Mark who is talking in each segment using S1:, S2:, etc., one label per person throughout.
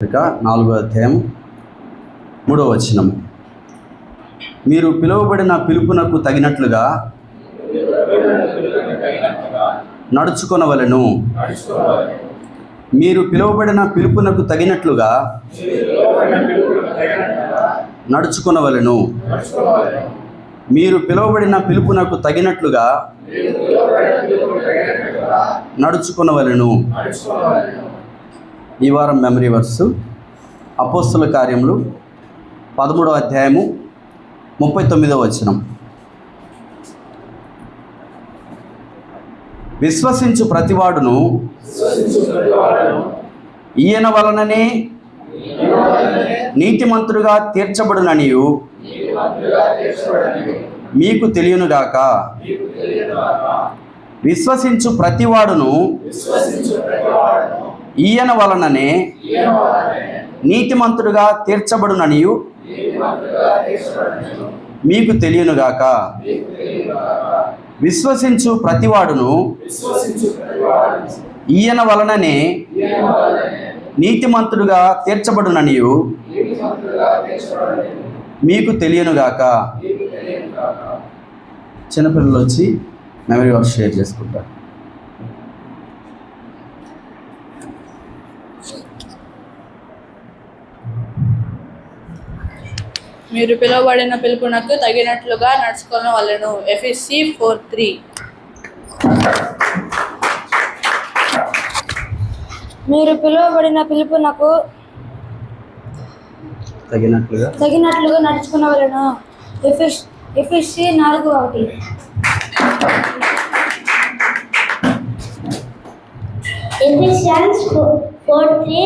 S1: 4వ అధ్యాయం 3వ వచనం. మీరు పిలువబడిన పిలుపునకు తగినట్లుగా నడుచుకొనవలెను. మీరు పిలువబడిన పిలుపునకు తగినట్లుగా నడుచుకొనవలెను. మీరు పిలువబడిన పిలుపునకు తగినట్లుగా నడుచుకొనవలెను. ఈ వారం మెమరీ వర్సు అపోస్తల కార్యములు 13వ అధ్యాయము 39వ వచనం. విశ్వసించు ప్రతివాడును ఈయన వలననే నీతిమంతుడుగా తీర్చబడుననియు మీకు తెలియనుగాక. విశ్వసించు ప్రతివాడును ఈయన వలననే నీతిమంతుడుగా తీర్చబడుననియు మీకు తెలియనుగాక. విశ్వసించు ప్రతివాడును ఈయన వలననే నీతిమంతుడుగా తీర్చబడుననియు మీకు తెలియనుగాక. చిన్నపిల్లలు వచ్చి మెమరీ వర్క్ షేర్ చేసుకుంటారు.
S2: మీరు పిలువబడిన పిలుపునకు తగినట్లుగా నడుచుకొనవలెను. ఎఫెసీ 4:3.
S3: మీరు పిలువబడిన పిలుపునకు తగినట్లుగా నడుచుకునవలెను. ఎఫెసీ 4:1.
S4: Ephesians 4:3.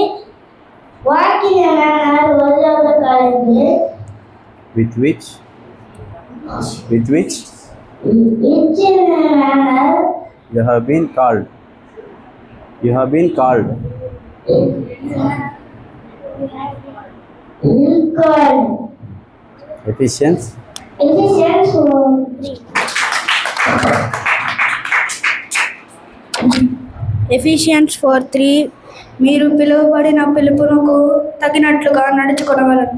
S4: Walk in a manner worthy of the calling
S1: with which
S4: in a manner
S1: you have been called. Ephesians
S4: 4:3.
S3: Ephesians 4:3. మీరు పిలువబడిన పిలుపునకు తగినట్లుగా నడుచుకొనవలెను.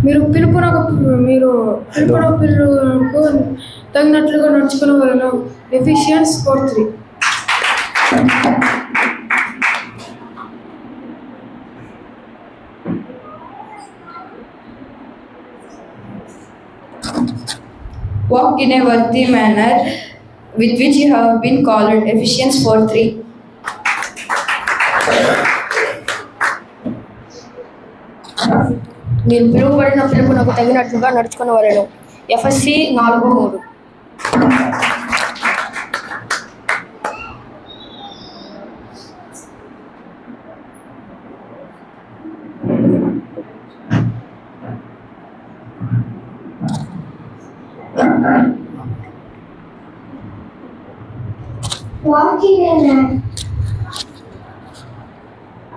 S3: మీరు పిలుపునకు తగినట్లుగా నడుచుకొనవలెను. Ephesians 4:3.
S2: Walk in a worthy manner with which you have been called. Ephesians 4:3.
S3: మీరు పిలువబడిన పిలుపునకు తగినట్లుగా నడుచుకొనవలెను. ఎఫెసీ 4:3.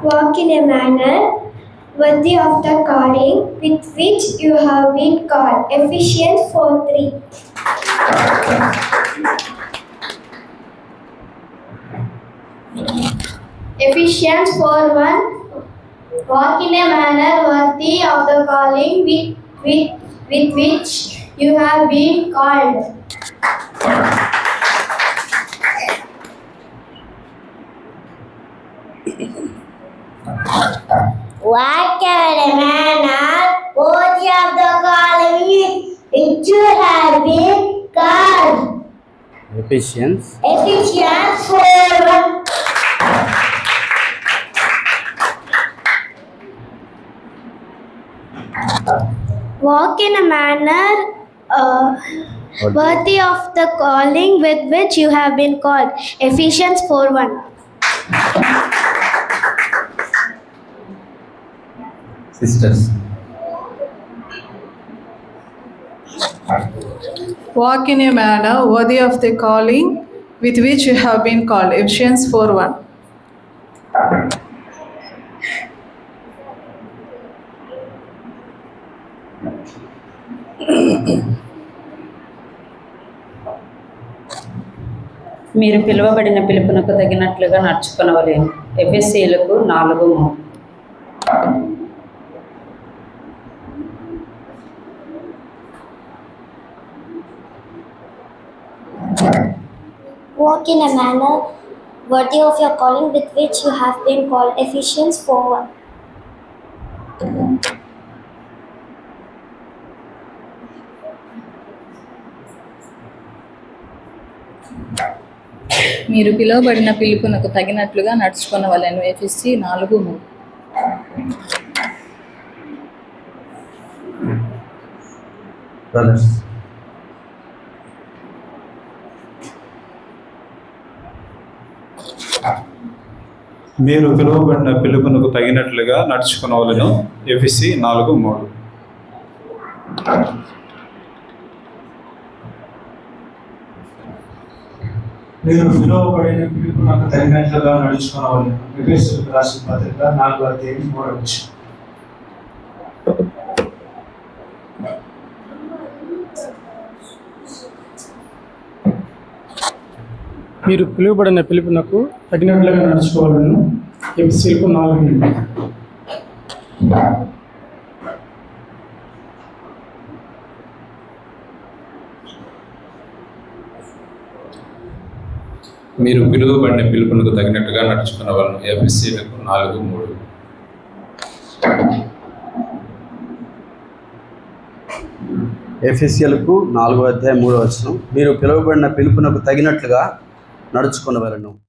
S4: Walk in a manner worthy of the calling with which you have been called. Ephesians 4:3. Ephesians 4:1. Walk in a manner worthy of the calling with which you have been called. Walk in a manner worthy of the calling which you have been called.
S1: Ephesians
S4: 4:1. Walk in a manner worthy of the calling with which you have been called. Ephesians 4:1.
S1: sisters.
S5: Walk in a manner worthy of the calling with which you have been called. Ephesians 4:1.
S6: మీరు పిలువబడిన పిలుపునకు తగినట్లుగా నడుచుకొనవలెను. ఎఫెసీయులకు 4:3.
S4: Walk in a manner worthy of your calling with which you have been called. Ephesians 4:1.
S7: మీరు పిలువబడిన పిలుపునకు తగినట్లుగా నడుచుకొనవలెను. ఎఫెసీ 4:3.
S1: Brothers,
S8: మీరు పిలువబడిన పిలుపునకు తగినట్లుగా నడుచుకునవలెను. ఎఫెసీ 4:3.
S9: మీరు పిలువబడిన పిలుపునకు తగినట్లుగా నడుచుకునవలెను. ఎఫెసీయులకు రాసిన పత్రిక 4:3.
S10: మీరు పిలువబడిన పిలుపునకు తగినట్లుగా నడుచుకోవాలను. ఎఫెసీయులకు 4:3.
S11: మీరు పిలువబడిన పిలుపునకు తగినట్టుగా నడుచుకునవలను. ఎఫెసీయులకు 4:3.
S1: ఎఫెసీయులకు 4:3. మీరు పిలువబడిన పిలుపునకు తగినట్లుగా నడుచుకొనవలెను.